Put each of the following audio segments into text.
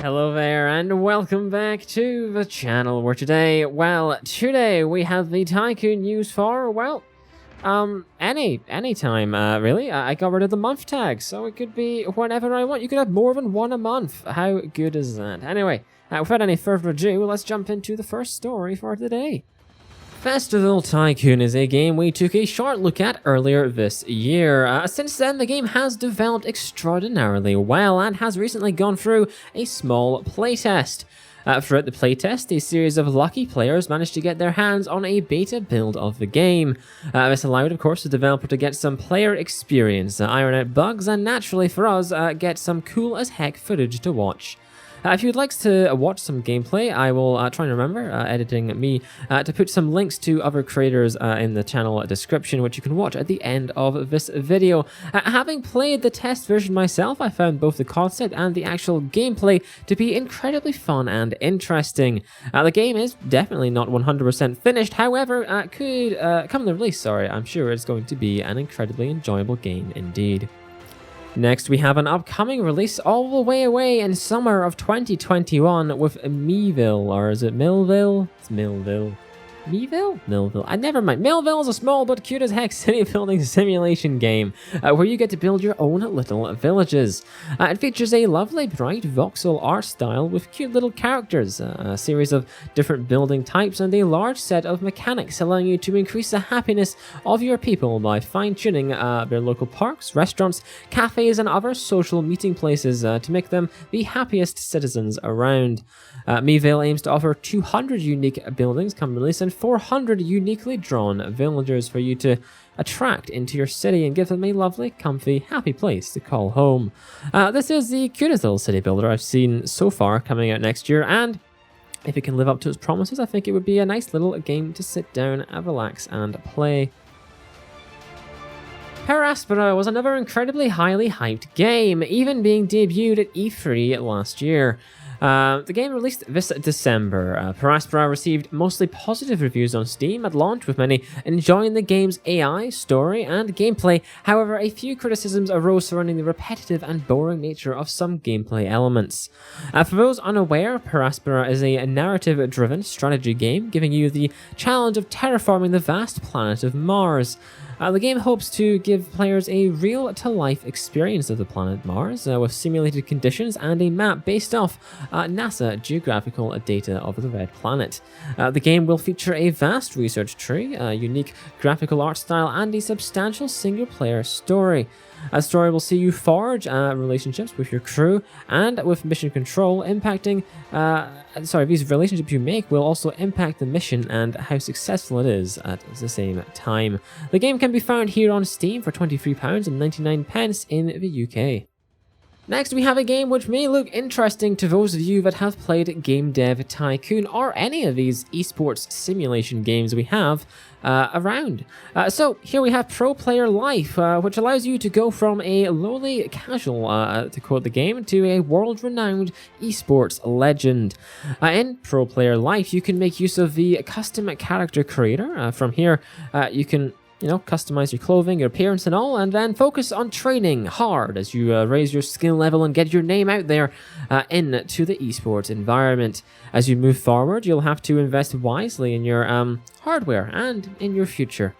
Hello there and welcome back to the channel where today we have the Tycoon news for, any time, really. I got rid of the month tag, so it could be whenever I want. You could have more than one a month. How good is that? Anyway, without any further ado, let's jump into the first story for today. Festival Tycoon is a game we took a short look at earlier this year. Since then, the game has developed extraordinarily well and has recently gone through a small playtest. Throughout the playtest, a series of lucky players managed to get their hands on a beta build of the game. This allowed, of course, the developer to get some player experience, iron out bugs, and naturally for us, get some cool as heck footage to watch. If you'd like to watch some gameplay, I will try and remember, editing me, to put some links to other creators in the channel description, which you can watch at the end of this video. Having played the test version myself, I found both the concept and the actual gameplay to be incredibly fun and interesting. The game is definitely not 100% finished, however, could come the release, I'm sure it's going to be an incredibly enjoyable game indeed. Next, we have an upcoming release all the way away in summer of 2021 with MillVille, or is it MillVille? It's MillVille. MillVille? MillVille. Never mind. MillVille is a small but cute as heck city building simulation game where you get to build your own little villages. It features a lovely bright voxel art style with cute little characters, a series of different building types, and a large set of mechanics allowing you to increase the happiness of your people by fine-tuning their local parks, restaurants, cafes, and other social meeting places to make them the happiest citizens around. MillVille aims to offer 200 unique buildings come release and 400 uniquely drawn villagers for you to attract into your city and give them a lovely, comfy, happy place to call home. This is the cutest little city builder I've seen so far coming out next year, and if it can live up to its promises, I think it would be a nice little game to sit down, relax, and play. Aspera was another incredibly highly hyped game, even being debuted at E3 last year. The game released this December. Aspera received mostly positive reviews on Steam at launch, with many enjoying the game's AI, story, and gameplay. However, a few criticisms arose surrounding the repetitive and boring nature of some gameplay elements. For those unaware, Aspera is a narrative-driven strategy game, giving you the challenge of terraforming the vast planet of Mars. The game hopes to give players a real-to-life experience of the planet Mars, with simulated conditions and a map based off NASA geographical data of the red planet. The game will feature a vast research tree, a unique graphical art style, and a substantial single-player story. A story will see you forge relationships with your crew and with mission control, impacting... these relationships you make will also impact the mission and how successful it is at the same time. The game can be found here on Steam for £23.99 in the UK. Next, we have a game which may look interesting to those of you that have played Game Dev Tycoon or any of these esports simulation games we have around. So here we have Pro Player Life, which allows you to go from a lowly casual, to quote the game, to a world-renowned esports legend. In Pro Player Life, you can make use of the custom character creator. From here, you can customize your clothing, your appearance and all, and then focus on training hard as you raise your skill level and get your name out there into the esports environment. As you move forward, you'll have to invest wisely in your hardware and in your future.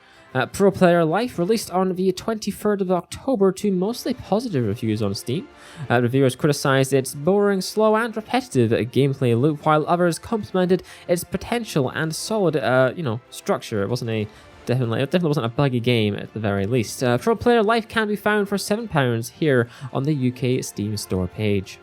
Pro Player Life released on the 23rd of October to mostly positive reviews on Steam. Reviewers criticized its boring, slow, and repetitive gameplay loop, while others complimented its potential and solid, structure. It definitely wasn't a buggy game at the very least. Pro Player Life can be found for £7 here on the UK Steam store page.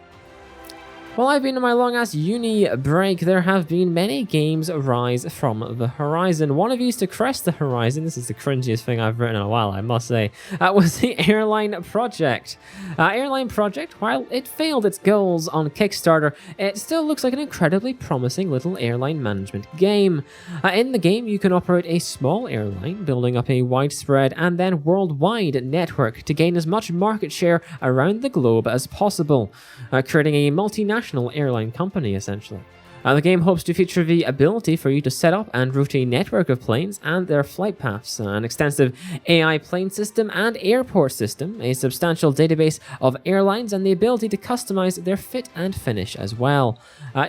While I've been on my long-ass uni break, there have been many games rise from the horizon. One of these to crest the horizon, this is the cringiest thing I've written in a while, I must say, was the Airline Porject. Airline Porject, while it failed its goals on Kickstarter, it still looks like an incredibly promising little airline management game. In the game, you can operate a small airline, building up a widespread and then worldwide network to gain as much market share around the globe as possible, creating a multinational airline company, essentially. The game hopes to feature the ability for you to set up and route a network of planes and their flight paths, an extensive AI plane system and airport system, a substantial database of airlines, and the ability to customize their fit and finish as well.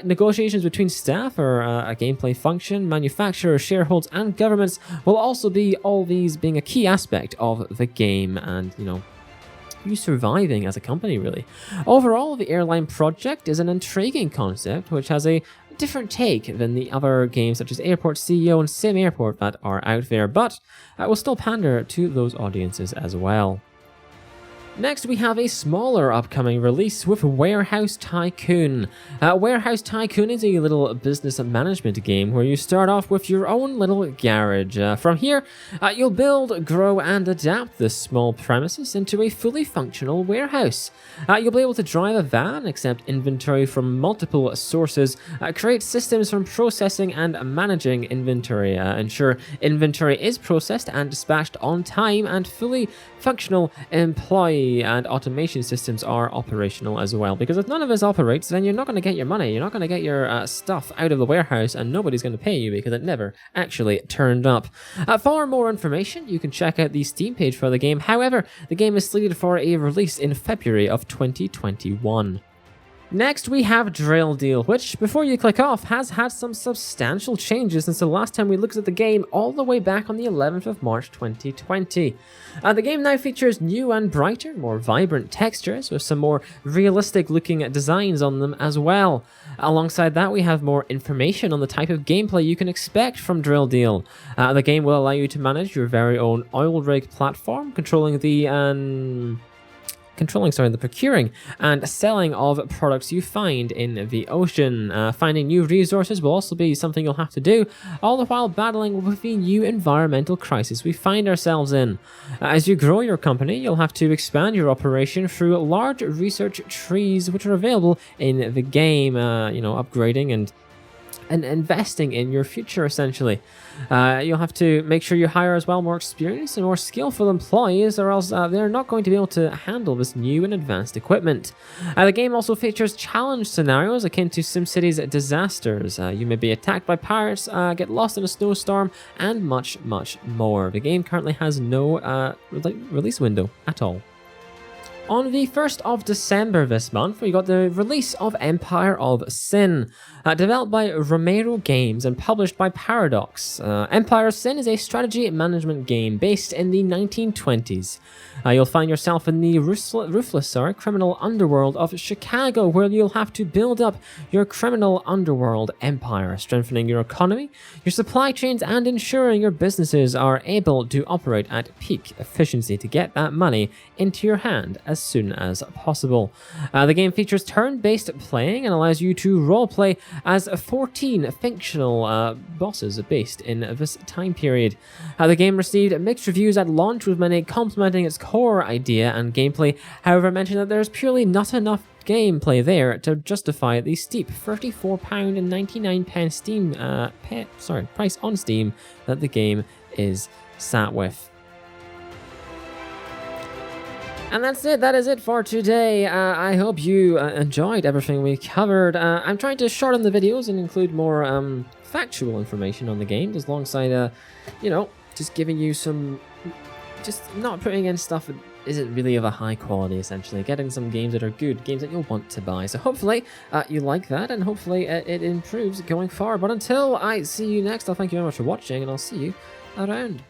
Negotiations between staff or a gameplay function, manufacturers, shareholders, and governments will also be all these being a key aspect of the game, and you surviving as a company, really. Overall, the Airline Porject is an intriguing concept which has a different take than the other games such as Airport CEO and Sim Airport that are out there, but will still pander to those audiences as well. Next, we have a smaller upcoming release with Warehouse Tycoon. Warehouse Tycoon is a little business management game where you start off with your own little garage. From here, you'll build, grow, and adapt this small premises into a fully functional warehouse. You'll be able to drive a van, accept inventory from multiple sources, create systems from processing and managing inventory, ensure inventory is processed and dispatched on time, and fully functional employee and automation systems are operational as well. Because if none of this operates, then you're not going to get your money, you're not going to get your stuff out of the warehouse, and nobody's going to pay you because it never actually turned up. For more information, you can check out the Steam page for the game. However, the game is slated for a release in February of 2021. Next, we have Drill Deal, which, before you click off, has had some substantial changes since the last time we looked at the game all the way back on the 11th of March 2020. The game now features new and brighter, more vibrant textures with some more realistic looking designs on them as well. Alongside that, we have more information on the type of gameplay you can expect from Drill Deal. The game will allow you to manage your very own oil rig platform, controlling the procuring and selling of products you find in the ocean. Finding new resources will also be something you'll have to do, all the while battling with the new environmental crisis we find ourselves in. As you grow your company, you'll have to expand your operation through large research trees which are available in the game, upgrading and investing in your future, essentially. You'll have to make sure you hire as well more experienced and more skillful employees, or else they're not going to be able to handle this new and advanced equipment. The game also features challenge scenarios akin to SimCity's disasters. You may be attacked by pirates, get lost in a snowstorm, and much, much more. The game currently has no release window at all. On the 1st of December this month, we got the release of Empire of Sin. Developed by Romero Games and published by Paradox. Empire of Sin is a strategy management game based in the 1920s. You'll find yourself in the ruthless criminal underworld of Chicago, where you'll have to build up your criminal underworld empire, strengthening your economy, your supply chains, and ensuring your businesses are able to operate at peak efficiency to get that money into your hand as soon as possible. The game features turn-based playing and allows you to roleplay as 14 fictional bosses based in this time period. The game received mixed reviews at launch, with many complimenting its core idea and gameplay. However, mentioned that there's purely not enough gameplay there to justify the steep £34.99 Steam price on Steam that the game is sat with. And that's it. That is it for today. I hope you enjoyed everything we covered. I'm trying to shorten the videos and include more factual information on the game, as alongside, just giving you some, just not putting in stuff that isn't really of a high quality, essentially. Getting some games that are good, games that you'll want to buy. So hopefully you like that, and hopefully it improves going forward. But until I see you next, I'll thank you very much for watching, and I'll see you around.